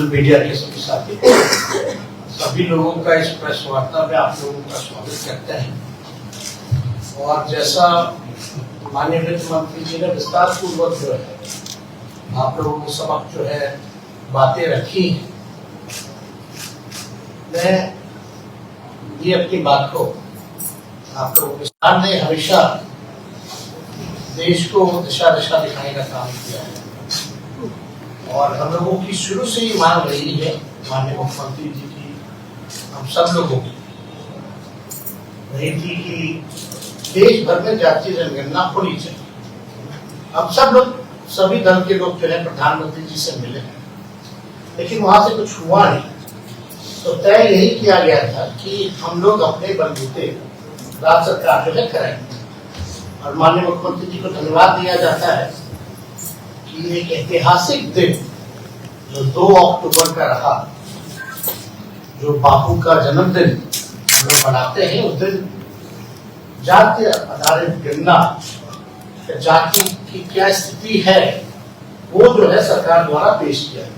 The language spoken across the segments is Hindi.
मीडिया के सभी साथी, सभी लोगों का इस प्रेस वार्ता में आप लोगों का स्वागत करते हैं। और जैसा माननीय वित्त मंत्री जी ने विस्तार पूर्वक जो है आप लोगों के समक्ष जो है बातें रखी हैं, मैं ये अपनी बात को आप लोगों के सामने हमेशा देश को दिशा दिखाने का काम किया है। और हम लोगों की शुरू से ही मांग रही है माननीय मुख्यमंत्री जी की, हम सब लोगों की रही थी कि देश भर में जातीय जनगणना होनी चाहिए। हम सब लोग, सभी दल के लोग जो है प्रधानमंत्री जी से मिले हैं, लेकिन वहां से कुछ हुआ नहीं। तो तय यही किया गया था कि हम लोग अपने बलबूते राज्य सरकार जो है कराएंगे। और माननीय मुख्यमंत्री जी को धन्यवाद दिया जाता है कि एक ऐतिहासिक दिन जो 2 अक्टूबर का रहा, जो बापू का जन्मदिन हम लोग मनाते हैं, उस दिन जाति आधारित गणना, जाति की क्या स्थिति है वो जो है सरकार द्वारा पेश किया गया।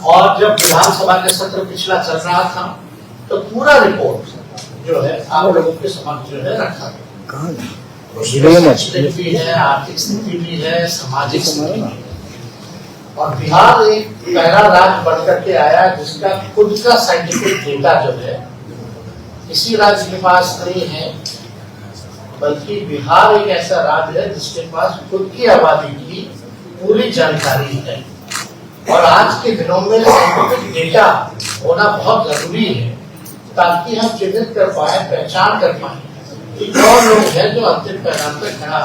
और जब विधानसभा का सत्र पिछला चल रहा था तो पूरा रिपोर्ट जो है आप लोगों के समक्ष जो है रखा गया। भी है, आर्थिक स्थिति भी है, सामाजिक स्थिति भी है। और बिहार एक पहला राज्य बनकर के आया जिसका खुद का साइंटिफिक डेटा जो है किसी राज्य के पास नहीं है, बल्कि बिहार एक ऐसा राज्य है जिसके पास खुद की आबादी की पूरी जानकारी है। और आज के दिनों में साइंटिफिक डेटा होना बहुत जरूरी है ताकि हम चिन्हित कर पाए, पहचान कर पाए कि कौन लोग हैं जो अंतिम पैदान पर खड़ा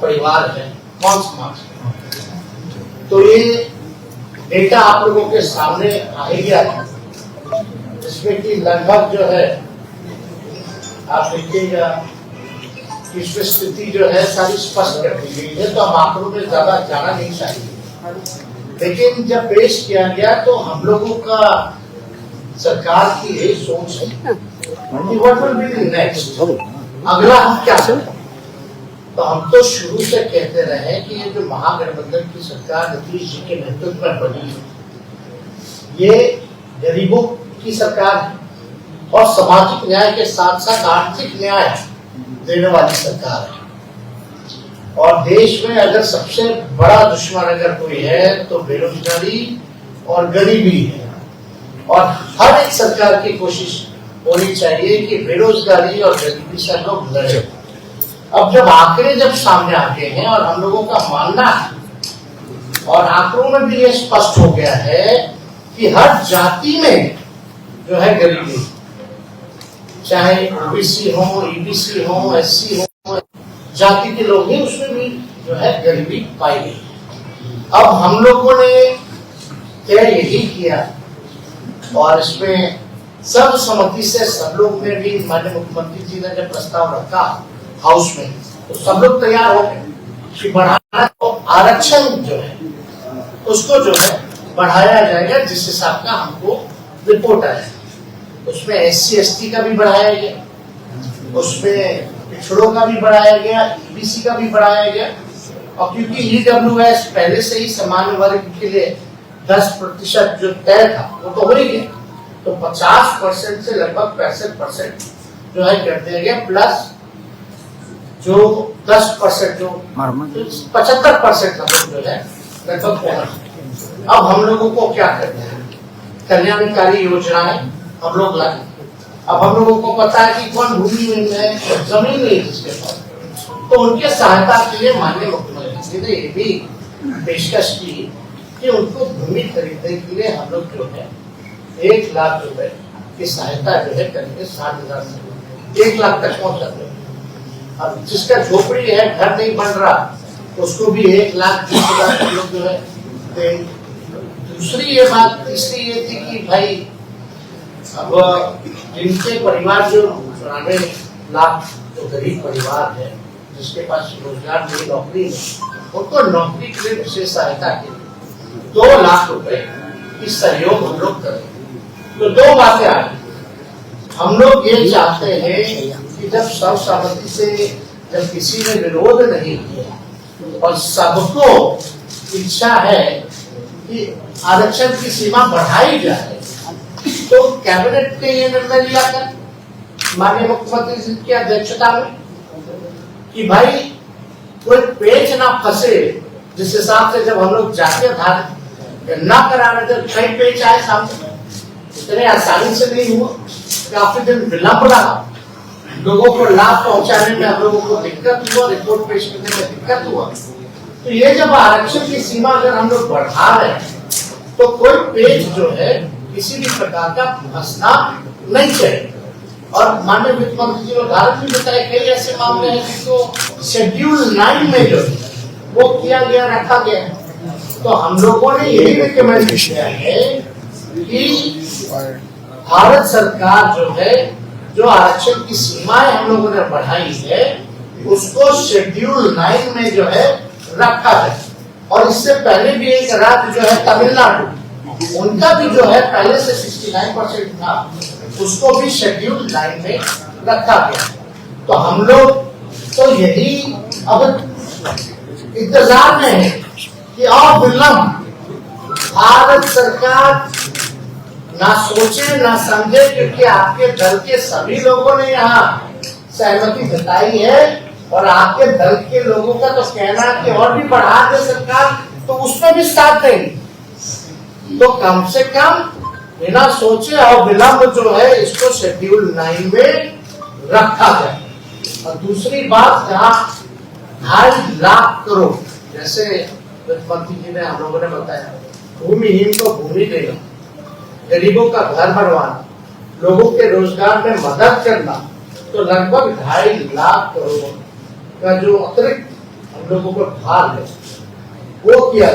परिवार है, कौन समाज है। तो ये डेटा आप लोगों के सामने आ गया है, जिसमें कि लगभग जो है आप देखिएगा कि इसमें स्थिति जो है सारी स्पष्ट कर दी गई है। तो हम आंकड़ों में ज्यादा जाना नहीं चाहिए, लेकिन जब पेश किया गया तो हम लोगों का सरकार की यही सोच है कि what will be the next, अगला हम क्या करें। तो हम तो शुरू से कहते रहे कि ये जो महागठबंधन की सरकार नीतीश जी के नेतृत्व में बनी है, ये गरीबों की सरकार है और सामाजिक न्याय के साथ साथ आर्थिक न्याय देने वाली सरकार है। और देश में अगर सबसे बड़ा दुश्मन अगर कोई है तो बेरोजगारी और गरीबी है। और हर एक सरकार की कोशिश होनी चाहिए कि बेरोजगारी और गरीबी से लोग लड़े। अब जब आंकड़े जब सामने आते हैं और हम लोगों का मानना है और आंकड़ों में भी ये स्पष्ट हो गया है कि हर जाति में जो है गरीबी, चाहे ओबीसी हो, ईबीसी हो, एससी हो, जाति के लोग ही उसमें भी जो है गरीबी पाई गई। अब हम लोगों ने तय यही किया और इसमें सर्वसम्मति से सब लोग ने भी, माननीय मुख्यमंत्री जी ने जब प्रस्ताव रखा हाउस में तो सब लोग तैयार हो गए कि बढ़ाना, तो आरक्षण जो है उसको जो है बढ़ाया जाएगा जिस हिसाब का हमको रिपोर्ट आया। उसमें SC ST का भी बढ़ाया गया, उसमें पिछड़ों का भी बढ़ाया गया, EBC का भी बढ़ाया गया। और क्योंकि EWS पहले से ही सामान्य वर्ग के लिए 10% जो तय था वो तो हो ही गया, तो 50% से लगभग 65% जो है कर दिया गया, प्लस जो 10% जो 75% जो है लगभग पहुंच। अब हम लोगों को क्या करना है, कल्याणकारी योजनाएं हम लोग लाए। अब हम लोगों को पता है कि कौन भूमि में है, जमीन नहीं जिसके पास, तो उनके सहायता के लिए माननीय मुख्यमंत्री जी ने ये भी पेशकश की कि उनको भूमि खरीदने के लिए हम लोग जो है 1 लाख रुपए की सहायता जो है करेंगे। 60,000 से 1 लाख तक पहुंच जाते हैं। अब जिसका झोपड़ी है, घर नहीं बन रहा, उसको भी 1,30,000 हम लोग जो है देंगे। दूसरी ये बात, तीसरी ये थी कि भाई अब जिनके परिवार जो 94 लाख जो गरीब परिवार है, जिसके पास रोजगार नहीं, नौकरी नहीं, उनको नौकरी के लिए विशेष सहायता के लिए 2 लाख रुपए की सहयोग हम लोग करें। तो 2 बातें आ गई। हम लोग ये चाहते हैं कि जब सर्वसम्मति से, जब किसी ने विरोध नहीं किया और सबको इच्छा है कि आरक्षण की सीमा बढ़ाई जाए, तो कैबिनेट ने ये निर्णय लिया था माननीय मुख्यमंत्री जी की अध्यक्षता में कि भाई कोई पेच ना फंसे, जिस हिसाब से जब हम लोग जातीय आधार ना करा रहे थे कई पेच आए सामने, इतने आसानी से नहीं हुआ, काफी दिन विलंब रहा, लोगों को लाभ पहुंचाने में हम लोगों को दिक्कत हुआ, रिपोर्ट पेश करने में दिक्कत हुआ। तो ये जब आरक्षण की सीमा अगर हम लोग बढ़ा रहे हैं तो कोई पेज जो है किसी भी प्रकार का फंसना नहीं चाहिए। और माननीय वित्त मंत्री जी ने उदाहरण भी बताया, कई ऐसे मामले हैं जिसको शेड्यूल 9 में जो वो किया गया, रखा गया। तो हम लोगों ने यही रिकमेंड किया है कि भारत सरकार जो है, जो आरक्षण की सीमाएं हम लोगों ने बढ़ाई है, उसको शेड्यूल 9 में जो है रखा है। और इससे पहले भी एक राज्य जो है तमिलनाडु, उनका भी जो है पहले से 69% था, उसको भी शेड्यूल 9 में रखा गया। तो हम लोग तो यही अब इंतजार में है कि अविलंब भारत सरकार ना सोचे ना समझे, क्योंकि आपके दल के सभी लोगों ने यहाँ सहमति जताई है और आपके दल के लोगों का तो कहना है कि और भी बढ़ा दे सरकार, तो उसमें भी साथ देंगे। तो कम से कम बिना सोचे और विलंब जो है इसको शेड्यूल 9 में रखा जाए। और दूसरी बात, जहाँ 2.5 लाख करोड़, जैसे वित्त मंत्री जी ने हम लोगों ने बताया, भूमिहीन को भूमि देना, गरीबों का घर बनवाना, लोगों के रोजगार में मदद करना, तो लगभग 2.5 लाख करोड़ का जो अतिरिक्त हम लोगों को ढाल है वो किया।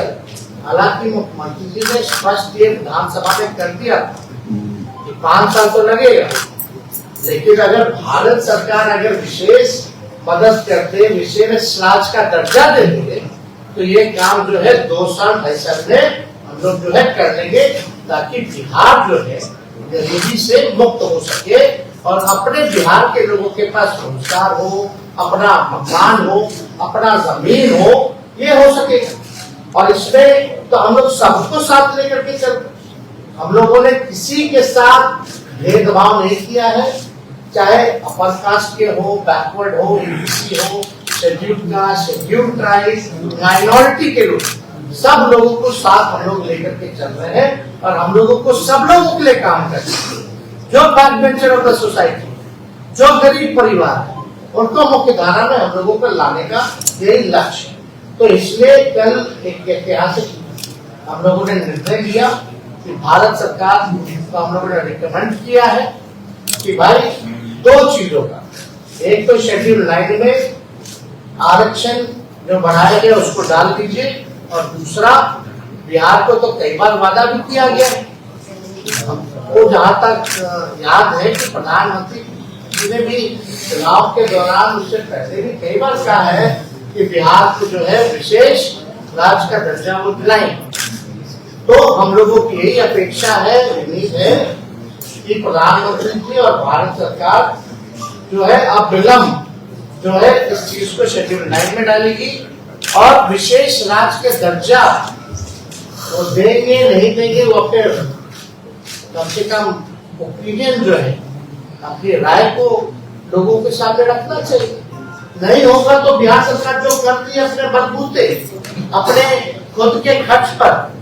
हालांकि मुख्यमंत्री जी ने स्पष्ट ये विधानसभा में कर दिया कि 5 साल तो लगेगा, लेकिन अगर भारत सरकार अगर विशेष मदद करते, विशेष राज्य का दर्जा दे देंगे, तो ये काम जो है 2 साल 2.5 साल में हम लोग जो है कर लेंगे, ताकि बिहार जो है गरीबी से मुक्त हो सके और अपने बिहार के लोगों के पास रोजगार हो, अपना मकान हो, अपना जमीन हो, ये हो सके। और इसमें तो हम लोग सबको साथ लेकर के चलते, हम लोगों ने किसी के साथ भेदभाव नहीं किया है, चाहे अपर कास्ट के हो, बैकवर्ड हो, ईबीसी हो, scheduled caste, scheduled tribe, minority के लोग, सब लोगों को साथ हम लोग लेकर के चल रहे हैं। और हम लोगों को सब लोगों के लिए काम करना है, जो back bencher of the society, जो गरीब परिवार है, उनको मुख्य धारा में हम लोगों को लाने का यही लक्ष्य है। तो इसलिए कल एक ऐतिहासिक हम लोगों ने निर्णय लिया कि भारत सरकार को हम लोगों ने रिकमेंड किया है कि भाई 2 चीजों का, एक तो शेड्यूल 9 में आरक्षण जो बढ़ाया गया उसको डाल दीजिए, और दूसरा बिहार को तो कई बार वादा भी किया गया। हमको जहाँ तक याद है कि प्रधानमंत्री जी ने भी चुनाव के दौरान, उससे पहले भी कई बार कहा है कि बिहार को जो है विशेष राज्य का दर्जा वो दिलाएं। तो हम लोगों की यही अपेक्षा है, उम्मीद है कि प्रधानमंत्री जी और भारत सरकार जो है अब विलंब जो है इस चीज को शेड्यूल 9 में डालेगी और विशेष राज्य के दर्जा वो देंगे नहीं देंगे, वो अपने कम से कम ओपिनियन जो है, अपनी राय को लोगों के सामने रखना चाहिए। नहीं होगा तो बिहार सरकार जो करती है अपने बलबूते, अपने खुद के खर्च पर,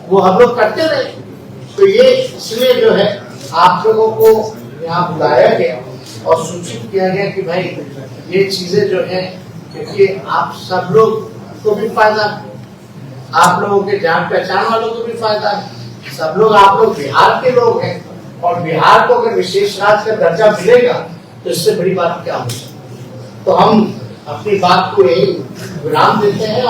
वो हम लोग करते रहे। तो ये इसलिए जो है आप लोगों को यहाँ बुलाया गया और सूचित किया गया कि भाई ये चीजें जो है, क्योंकि आप सब लोग को भी फायदा, आप लोगों के जान पहचान वालों को भी फायदा है, सब लोग आप लोग बिहार के लोग हैं, और बिहार को अगर विशेष राज्य का दर्जा मिलेगा तो इससे बड़ी बात क्या हो सकती है। तो हम अपनी बात को यही विराम देते हैं।